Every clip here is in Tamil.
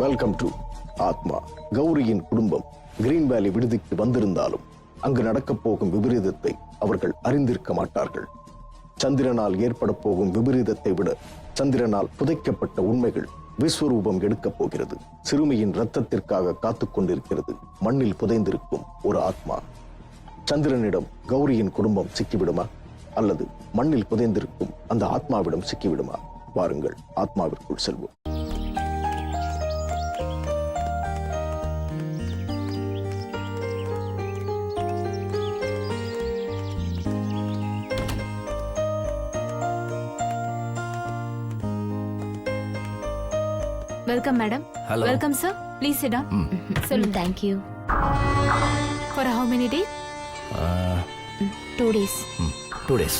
வெல்கம் டு ஆத்மா. கௌரியின் குடும்பம் கிரீன் வேலி விடுதிக்கு வந்திருந்தாலும் அங்கு நடக்கப் போகும் விபரீதத்தை அவர்கள் அறிந்திருக்க மாட்டார்கள். சந்திரனால் ஏற்பட போகும் விபரீதத்தை விட சந்திரனால் புதைக்கப்பட்ட உண்மைகள் விஸ்வரூபம் எடுக்கப் போகிறது. சிறுமியின் ரத்தத்திற்காக காத்துக் கொண்டிருக்கிறது மண்ணில் புதைந்திருக்கும் ஒரு ஆத்மா. சந்திரனிடம் கௌரியின் குடும்பம் சிக்கிவிடுமா அல்லது மண்ணில் புதைந்திருக்கும் அந்த ஆத்மாவிடம் சிக்கிவிடுமா? வாருங்கள், ஆத்மாவிற்குள் செல்வோம். Welcome, madam. Hello. Welcome, sir. Please sit down. Thank you. For how many days? 2 days. 2 days.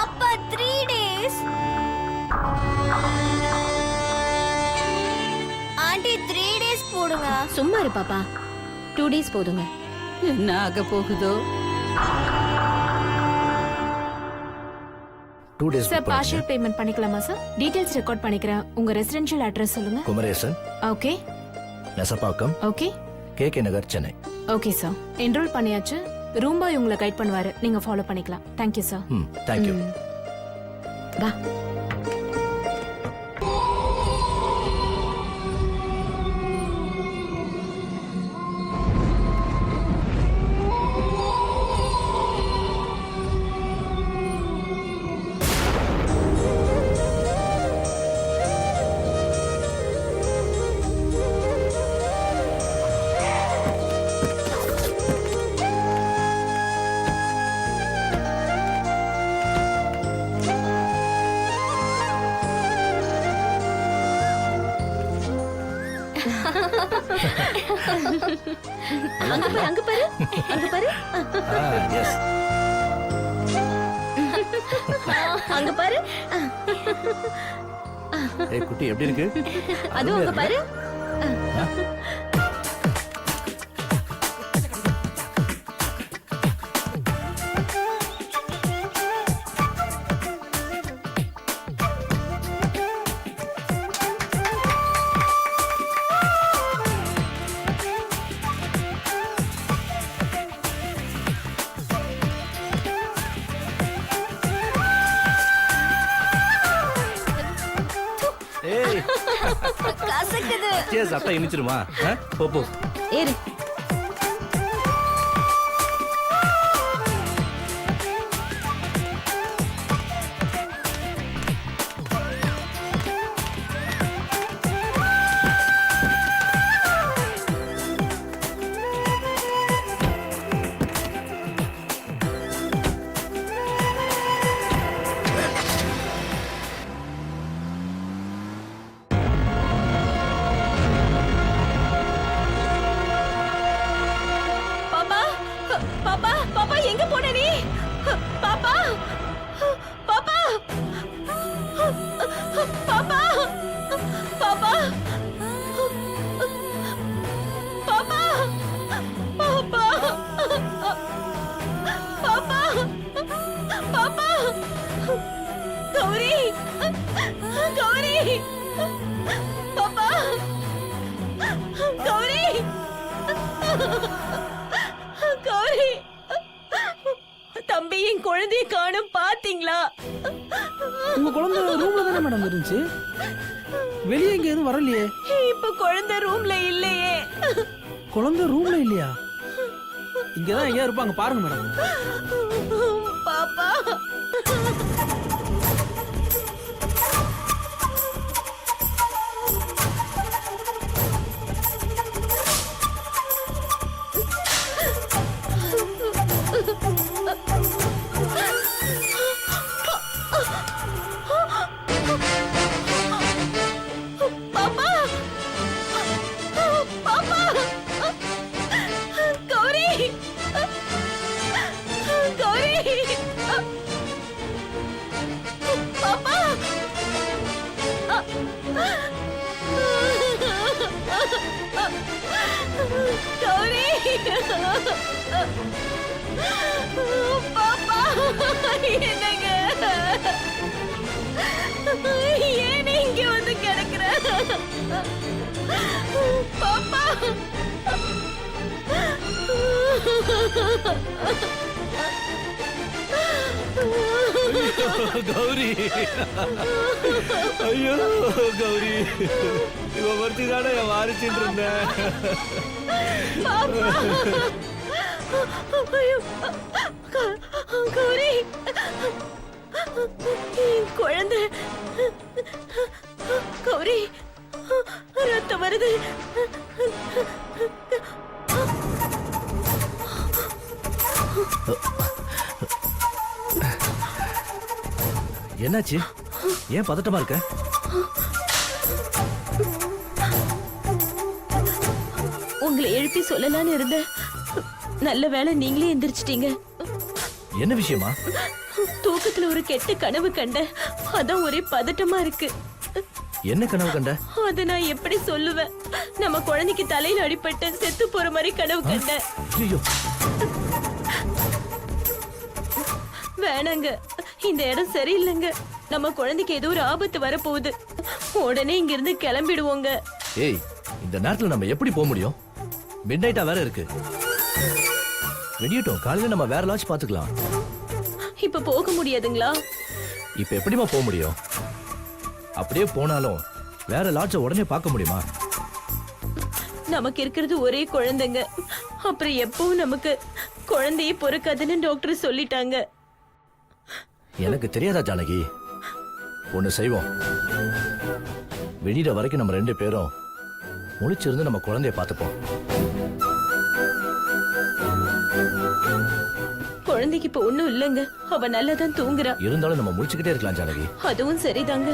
Appa 3 days. Auntie 3 days போடுங்க. சும்மா இரு பாப்பா. 2 days போடுங்க. என்ன ஆக போகுதோ? 2 days. Sir, partial payment பண்ணிக்கலாமா சார்? டீடைல்ஸ் ரெக்கார்ட் பண்ணிக்கிறேன். உங்க ரெசிடென்ஷியல் அட்ரஸ் சொல்லுங்க. Kumaresan, okay. Nesapakkam, okay. KK Nagar, Chennai. Okay sir. Enroll பண்ணியாச்சு. ரூம் பாய் உங்களை கைட் பண்ணுவாரு. நீங்க ஃபாலோ பண்ணிக்கலாம். Thank you sir. Thank you. வா. அங்க பாரு. Yes. அங்க பாரு. ஏய் குட்டி, எப்படி இருக்கு? அது அங்க பாரு. ஏய், கசக்குது. cheers, அத்தா இனிச்சிருமா? போ. ஏறு. பாப்பா எங்க போன நீ? பாப்பா பாப்பா பாப்பா பாப்பா பாப்பா பாப்பா பாப்பா பாப்பா கௌரி பாப்பா கௌரி தம்பி, என் குழந்தைய காணும். பாத்தீங்களா? உங்க குழந்தை ரூம்ல தானே மேடம் இருந்துச்சு, வெளியே இங்க எதுவும் வரலையே. இப்ப குழந்தை ரூம்ல இல்லையே. குழந்தை ரூம்ல இல்லையா? இங்கதான் எங்கேயா இருப்பாங்க பாருங்க மேடம். பாப்பா பாப்பா என்னங்க ஏன் நீ இங்க வந்து கிடக்குற பாப்பா? கௌரி, ஐயோ கௌரி, இவ ஒருத்தி தானே என் வாரிச்சுட்டு இருந்தேன். ஐயோ, கௌரி, என் குழந்தை கௌரி, ரத்தம் வருது. என்னாச்சு? ஏன் பதட்டமா இருக்க? உங்களை எழுப்பி சொல்லலாம்னு இருந்தேன். நல்ல வேளை நீங்களே எந்திரிச்சிட்டீங்க. என்ன விஷயமா? தூக்கத்துல ஒரு கெட்ட கனவு கண்டேன். அதான் ஒரே பதட்டமா இருக்கு. என்ன கனவு கண்ட? அத நான் எப்படி சொல்லுவேன்? நம்ம குழந்தைக்கு தலையில அடிபட்டு செத்து போற மாதிரி கனவு கண்டேன். ஐயோ, வேணாங்க, இந்த இடம் சரியில்லைங்க. நம்ம குழந்தைக்கு ஏதோ ஒரு ஆபத்து வரப்போகுது. உடனே இங்க இருந்து கிளம்பிடுவோங்க. ஏய், இந்த நேரத்துல நம்ம எப்படி போக முடியும்? மிட் நைட்டா வேற இருக்கு. வெளியிட்டோம், காலையில நம்ம வேற லாட்ஜ் பாத்துக்கலாம். இப்ப போக முடியாதுங்களா? இப்ப எப்படிமா போக முடியும்? அப்படியே போனாலும் வேற லாட்ஜ உடனே பார்க்க முடியுமா? நமக்கு இருக்கிறது ஒரே குழந்தைங்க. அப்புறம் எப்பவும் நமக்கு குழந்தையே பொறுக்காதுன்னு டாக்டர் சொல்லிட்டாங்க. எனக்கு தெரியாதா ஜானகி? ஒண்ணு செய்வோம். வெளியிட வரைக்கும் நம்ம 2 பேரும் முழிச்சிருந்து நம்ம குழந்தைய பார்த்துப்போம். குழந்தைக்கு இப்ப ஒண்ணும் இல்லைங்க. அவ நல்லாதான் தூங்குறா. இருந்தாலும் நம்ம முழிச்சுக்கிட்டே இருக்கலாம் ஜானகி. அதுவும் சரிதாங்க.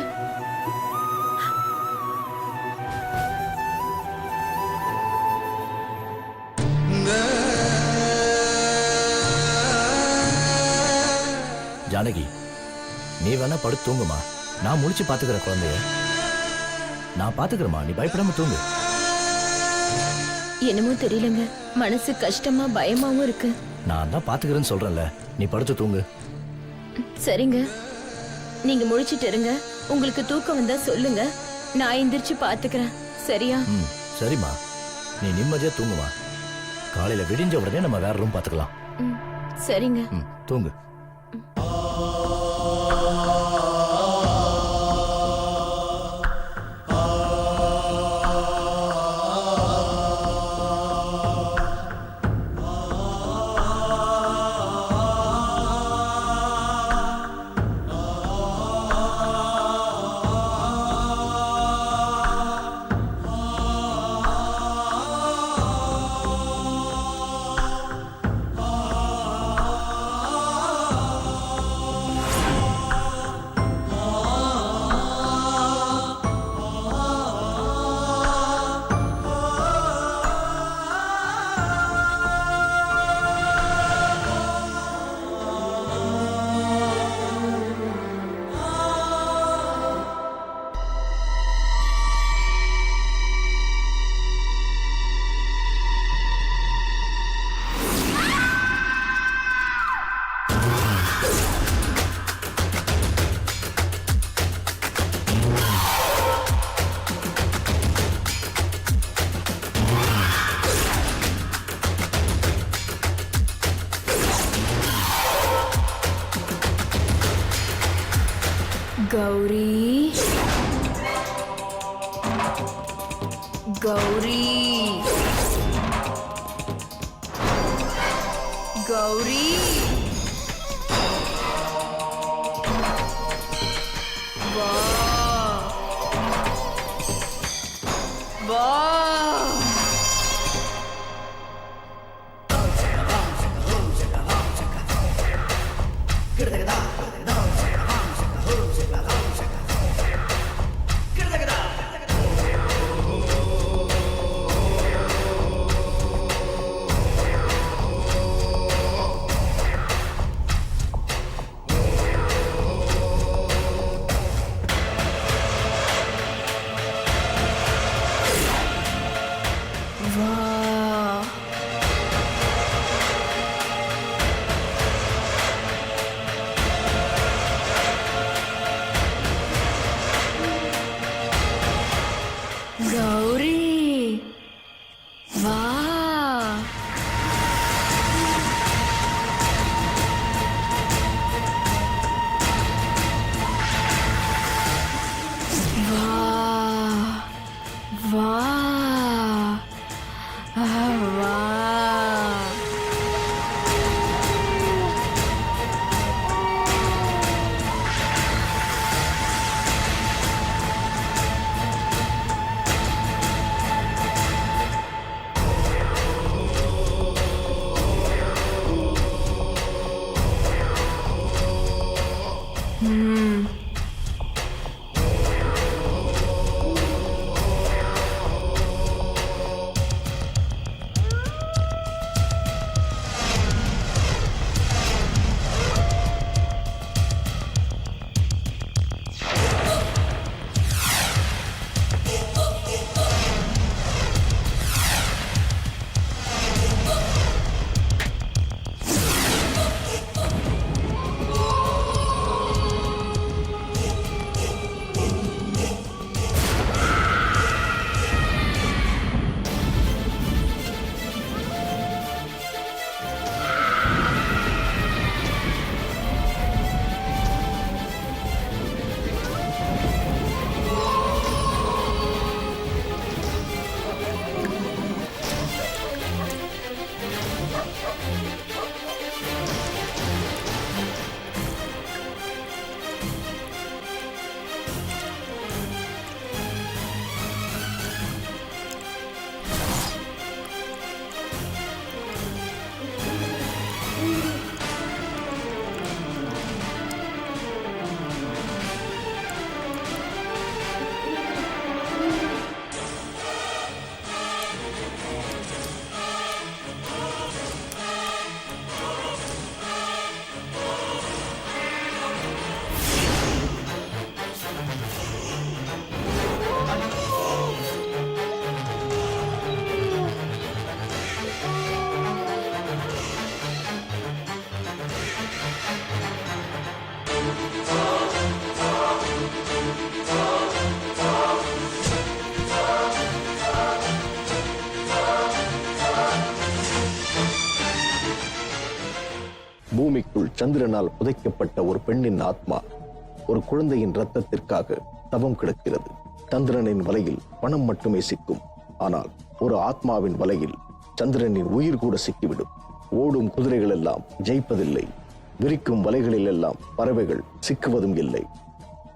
ஜானகி, நீ வேணா படுத்து தூங்குமா. நான் முழிச்சு பாத்துக்கிற குழந்தைய நான் பாத்துக்கிறேமா, நீ பயப்படாம தூங்கு. என்னமோ தெரியலங்க, மனசு கஷ்டமா பயமாவும் இருக்கு. நான் தான் பாத்துக்கிறேன்னு சொல்றேன்ல, நீ படுத்து தூங்கு. சரிங்க, நீங்க முழிச்சிட்டு இருங்க. உங்களுக்கு தூக்கம் வந்தா சொல்லுங்க, நான் எந்திரிச்சு பாத்துக்கிறேன். சரியா? ம், சரிம்மா, நீ நிம்மதியா தூங்குமா. காலையில விடிஞ்ச உடனே நம்ம வேற ரூம் பாத்துக்கலாம். ம், சரிங்க. ம், தூங்கு. கௌரி, கௌரி, கௌரி, வா வா. கௌரி வா. வா வா. பூமிக்குள் சந்திரனால் புதைக்கப்பட்ட ஒரு பெண்ணின் ஆத்மா ஒரு குழந்தையின் ரத்தத்திற்காக தவம் கிடக்கிறது. சந்திரனின் வலையில் பணம் மட்டுமே சிக்கும். ஆனால் ஒரு ஆத்மாவின் வலையில் சந்திரனின் உயிர் கூட சிக்கிவிடும். ஓடும் குதிரைகள் எல்லாம் ஜெயிப்பதில்லை. விரிக்கும் வலைகளில் எல்லாம் பறவைகள் சிக்குவதும் இல்லை.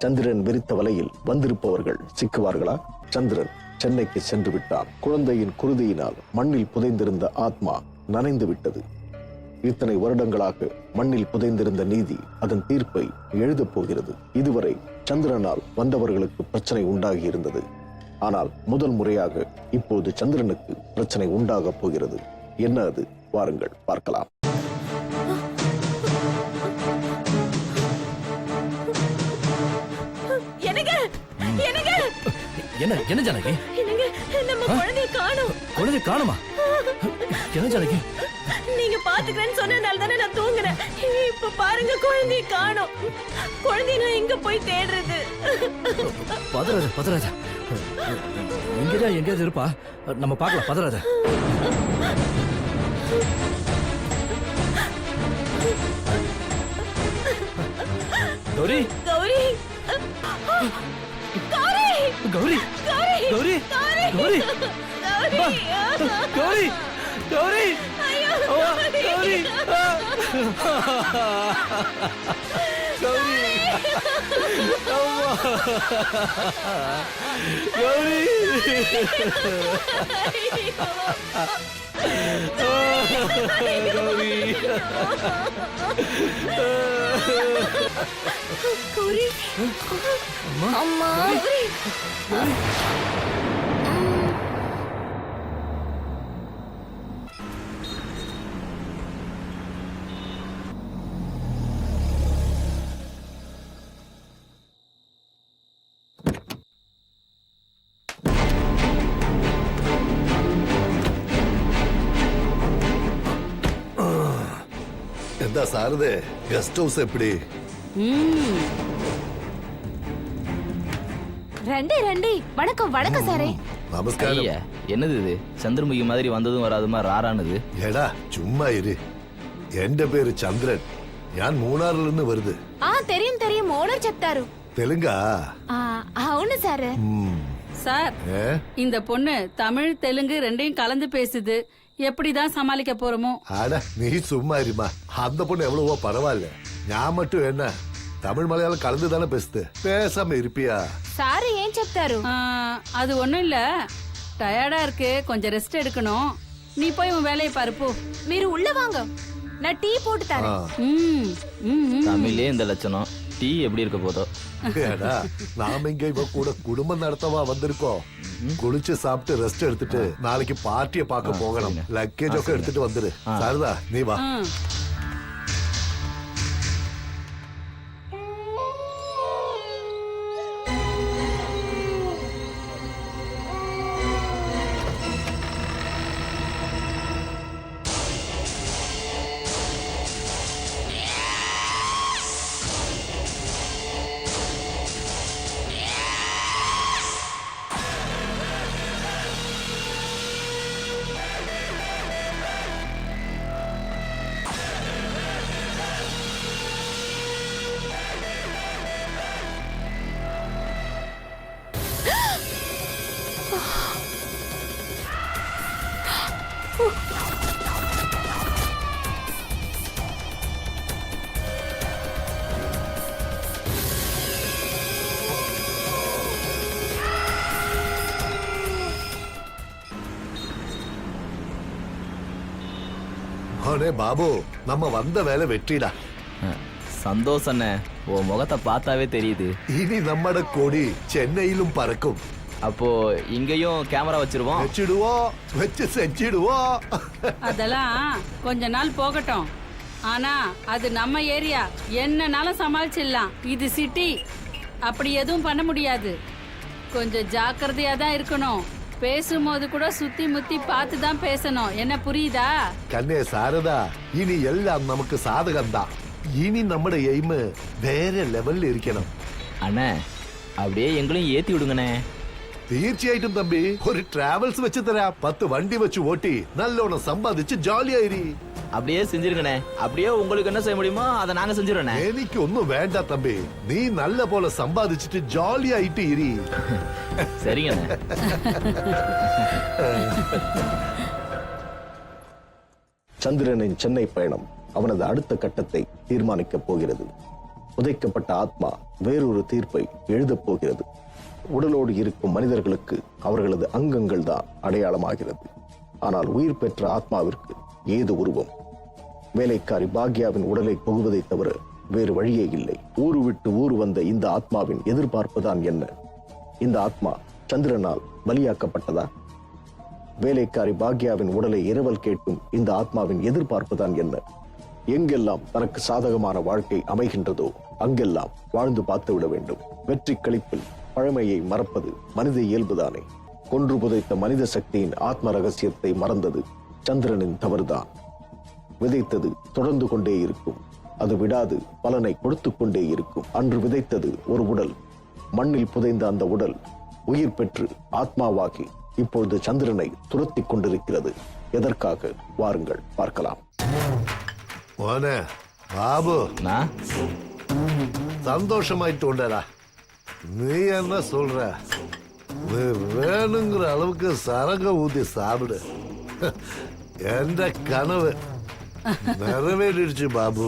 சந்திரன் விரித்த வலையில் வந்திருப்பவர்கள் சிக்குவார்களா? சந்திரன் சென்னைக்கு சென்று விட்டான். குழந்தையின் குருதியினால் மண்ணில் புதைந்திருந்த ஆத்மா நனைந்து விட்டது. இத்தனை வருடங்களாக மண்ணில் புதைந்திருந்த நீதி அதன் தீர்ப்பை எழுதப் போகிறது. இதுவரை சந்திரனால் வந்தவர்களுக்கு பிரச்சனை உண்டாகி இருந்தது. ஆனால் முதல் முறையாக இப்போது சந்திரனுக்கு பிரச்சனை உண்டாக போகிறது. என்ன அது? வாருங்கள் பார்க்கலாம். என்ன என்ன ஜானகி? நம்ம குழந்தைய காணோம். குழந்தை காணுமா? என்ன ஜானகி? நீங்க பாத்துக்கிறேன்னு சொன்னதால தானே நான் தூங்குறேன். இப்ப பாருங்க, குழந்தைய காணோம். குழந்தைய நான் எங்க போய் தேடுறது? பதறாத பதறாத, இங்கதான் எங்கேயாவது இருப்பா. நம்ம பார்க்கலாம், பதறாத. கௌரி கௌரி கௌரி கௌரி கௌரி கௌரி கௌரி கௌரி கௌரி அம்மா എന്താ സാരദേ, ഗസ്റ്റ് ഹൗസ് എപ്പിടി? రండి రండి. వణకం వణకం సారే. நமஸ்காரம். ஐயா என்னது இது சந்திரமுகி மாதிரி வந்ததும் வராதுமா ராரானது? എടാ ചുമ്മാ ഇരി. എന്റെ പേര് ചന്ദ്രൻ. ഞാൻ മൂന്നാറിൽ നിന്ന് വരുത്. தெரியும் ஓனர் చెప్తారు. തെലുങ്കാ? అవును సార్. சார் ഏ? இந்த பொண்ணு தமிழ் தெலுங்கு ரெண்டையும் கலந்து பேசுது. எப்படிதான் சமாளிக்க போறோமோ? ആടാ നീ ചുമ്മാ ഇരുമാ. அந்த பொண்ணு எவ்வளவோ பரவாயில்ல. ഞാൻ மட்டும் என்ன தமிழ் மலையாளம் கலந்து தானே பேசுது. பேசாம இருப்பியா? సార్ ఏం చెప్తారు? அது ஒண்ணும் இல்ல, டயர்டா இருக்கு, கொஞ்சம் ரெஸ்ட் எடுக்கணும். நீ போய் உன் வேலையை பாரு போ. మీరు உள்ள வாங்க, நான் டீ போட்டு தரேன். ம், ம், ம். தமிழே இந்த லட்சணம், டீ எப்படி இருக்க போதோ? ஏடா நாம இங்க இவ கூட குடும்பம் நடத்தவா வந்திருக்கோம். குளிச்சு சாப்பிட்டு ரெஸ்ட் எடுத்துட்டு நாளைக்கு பார்ட்டிய பார்க்க போகணும். லக்கேஜ் ഒക്കെ எடுத்துட்டு வந்துரு. சாரதா நீ வா. ஆ. அவனே பாபு நம்ம வந்த வேலை வெற்றிடா. சந்தோஷண்ணே, உன் முகத்தை பார்த்தாவே தெரியுது. இனி நம்மட கொடி சென்னையிலும் பறக்கும். அப்போ இங்கேயும் கேமரா வச்சிருவோம். வச்சிடுவோம், வச்சு செஞ்சிடுவோம். அதெல்லாம் கொஞ்ச நாள் போகட்டும். ஆனா அது நம்ம ஏரியா, என்னனாலும் சமாளிச்சிடலாம். இது சிட்டி, அப்படி எதுவும் பண்ண முடியாது. கொஞ்சம் ஜாக்கிரதையா தான் இருக்கணும். பேசும்போது கூட சுத்தி முத்தி பார்த்து தான் பேசணும். என்ன புரியுதா? கண்ணே சாரதா, இனி எல்லாம் நமக்கு சாதகம்தான். இனி நம்மட எய்ம் வேற லெவல்ல இருக்கணும். அண்ணே அப்படியே எங்களையும் ஏத்தி விடுங்கண்ணே. തീർച്ചയായിട്ടും തമ്പി, ഒരു ട്രാവൽസ് വെച്ച് തരാം. 10 വണ്ടി വെച്ച് ഓട്ടി നല്ലോണം സമ്പാദിച്ച് ജോലിയായിരി. அப்படியே செஞ்சிருங்கண்ணே. அப்படியே உங்களுக்கு என்ன செய்ய முடியுமோ அதை நாங்க செஞ்சிடறோண்ணே. എനിക്കൊന്നും വേണ്ട തമ്പി, നീ നല്ല പോലെ സമ്പാദിച്ചിട്ട് ജോലിയായിട്ട് ഇരി. சரிங்கண்ணே. சந்திரனின் சென்னை பயணம் அவனது அடுத்த கட்டத்தை தீர்மானிக்கப் போகிறது. புதைக்கப்பட்ட ஆத்மா வேறொரு தீர்ப்பை எழுதப் போகிறது. உடலோடு இருக்கும் மனிதர்களுக்கு அவர்களது அங்கங்கள் தான் அடையாளமாகிறது. ஆனால் உயிர் பெற்ற ஆத்மாவிற்கு ஏது உருவம்? வேலைக்காரி பாக்யாவின் உடலை புகுவதை தவிர வேறு வழியே இல்லை. ஊரு விட்டு ஊர் வந்த இந்த ஆத்மாவின் எதிர்பார்ப்புதான் என்ன? இந்த ஆத்மா சந்திரனால் பலியாக்கப்பட்டதா? வேலைக்காரி பாக்யாவின் உடலை இரவல் கேட்கும் இந்த ஆத்மாவின் எதிர்பார்ப்புதான் என்ன? எங்கெல்லாம் தனக்கு சாதகமான வாழ்க்கை அமைகின்றதோ அங்கெல்லாம் வாழ்ந்து பார்த்து விட வேண்டும். வெற்றி களிப்பில் பழமையை மறப்பது மனித இயல்புதானே. கொன்று புதைத்த மனித சக்தியின் ஆத்ம ரகசியத்தை மறந்தது சந்திரனின் தவறுதான். விதைத்தது தொடர்ந்து கொண்டே இருக்கும், அது விடாது பலனை கொடுத்து கொண்டே இருக்கும். அன்று விதைத்தது ஒரு உடல், மண்ணில் புதைந்த அந்த உடல் உயிர் பெற்று ஆத்மாவாகி இப்பொழுது சந்திரனை துரத்தி கொண்டிருக்கிறது. எதற்காக? வாருங்கள் பார்க்கலாம். മോനെ ബാബു, நான் சந்தோஷமாயிட்டு உண்டடா. நீ என்ன சொல்ற? நீ வேணுங்கிற அளவுக்கு சரங்க ஊத்தி சாப்பிடு. என்ற கனவு நிறைவேறிடுச்சு பாபு.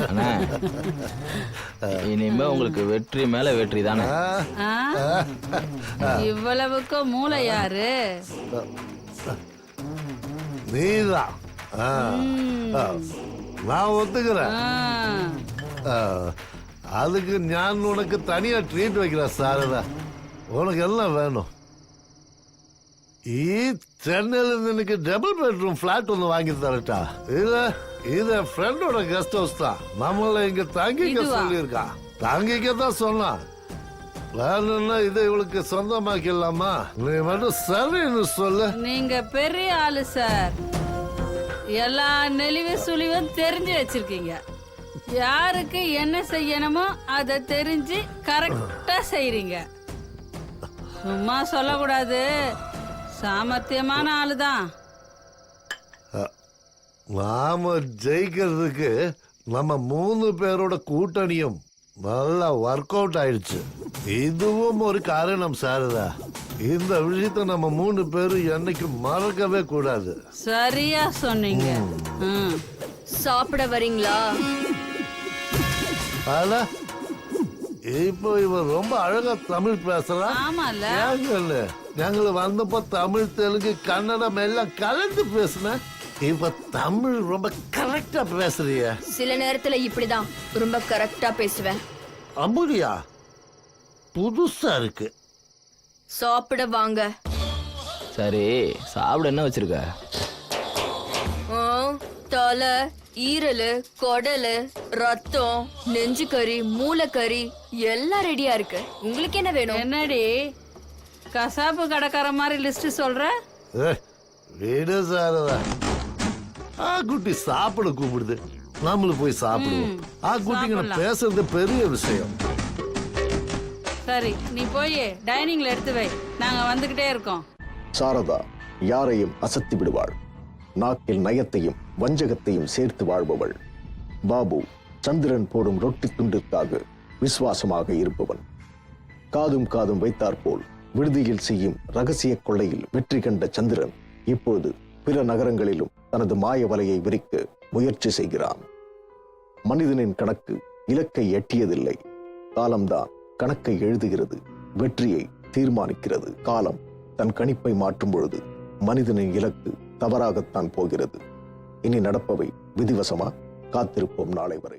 அண்ணா இனிமே உங்களுக்கு வெற்றி மேல வெற்றி தானே. இவ்வளவுக்கு மூளை யாரு? நீதான். நான் ஒத்துக்கிறேன். அதுக்கு நான் உனக்கு தனியா ட்ரீட் வைக்கிறேன் சாரதா. உனக்கு எல்லாம் வேணும். ഈ ചെന്നൈയിൽ നിനക്ക് ഡബിൾ ബെഡ്റൂം ഫ്ലാറ്റ് ഒന്ന് വാങ്ങി തരട്ടാ? ഇത് ഫ്ரெண்டோட கெஸ்ட் ஹவுஸ் தான். நம்மள இங்க தங்கிக்க சொல்லியிருக்கான். தங்கிக்கத்தான் சொன்னான். வேணும்னா இதை இவளுக்கு சொந்தமாக்கலாமா? நீ மட்டும் சரின்னு சொல்லு. நீங்க பெரிய ஆளு சார். எல்லா நெளிவு சுழிவும் தெரிஞ்சு வச்சிருக்கீங்க. யாருக்கு என்ன செய்யணுமோ அதை தெரிஞ்சு கரெக்டா செய்றீங்க. சும்மா சொல்லக்கூடாது, சாமர்த்தியமான ஆளுதான். நாம ஜெயிக்கிறதுக்கு நம்ம 3 பேரோட கூட்டணியும் நல்லா ஒர்க் அவுட் ஆயிடுச்சு. இதுவும் ஒரு காரணம் சாரதா. இந்த விஷயத்த நம்ம 3 பேரும் என்னைக்கு மறக்கவே கூடாது. சரியா சொன்னீங்க. சாப்பிட வரீங்களா? ஆனா இப்போ இவன் ரொம்ப அழகா தமிழ் பேசுறான். ஆமால, ഞങ്ങള് വന്നപ്പോ തമിഴ് തെലുങ്ക് കന്നഡം എല്ലാം കലந்து பேசுன. இப்ப தமிழ் ரொம்ப கரெக்டா பேசுறிய. சில நேரத்துல இப்படிதான் ரொம்ப கரெக்டா பேசுவேன். அப்படியா? புதுசா இருக்கு. சாப்பிட வாங்க. சரி சாப்பிட என்ன வச்சிருக்க? தலை, ஈரல், குடல், ரத்தம், நெஞ்சு கறி, மூளைக்கறி எல்லாம் ரெடியா இருக்கு. உங்களுக்கு என்ன வேணும்? என்னடி கசாப்பு கடைக்கார மாதிரி லிஸ்ட் சொல்ற? வீடு சாரதா. குட்டி சாப்பிட கூப்பிடுது, நம்மளு போய் சாப்பிடுவோம். குட்டிங்க பேசுறது பெரிய விஷயம். சரி, நீ போய் டைனிங்ல எடுத்து வை, நாங்க வந்துகிட்டே இருக்கோம். சாரதா யாரையும் அசத்தி விடுவாள். நாக்கில் நயத்தையும் வஞ்சகத்தையும் சேர்த்து வாழ்பவள். பாபு சந்திரன் போடும் ரொட்டி துண்டிற்காக விசுவாசமாக இருப்பவன். காதும் காதும் வைத்தாற்போல் விடுதியில் செய்யும் ரகசிய கொள்ளையில் வெற்றி கண்ட சந்திரன் இப்போது பிற நகரங்களிலும் தனது மாய வலையை விரிக்க முயற்சி செய்கிறான். மனிதனின் கணக்கு இலக்கை எட்டியதில்லை, காலம்தான் கணக்கை எழுதுகிறது, வெற்றியை தீர்மானிக்கிறது. காலம் தன் கணிப்பை மாற்றும் பொழுது மனிதனின் இலக்கு தவறாகத்தான் போகிறது. இனி நடப்பவை விதிவசமா? காத்திருப்போம் நாளை வரை.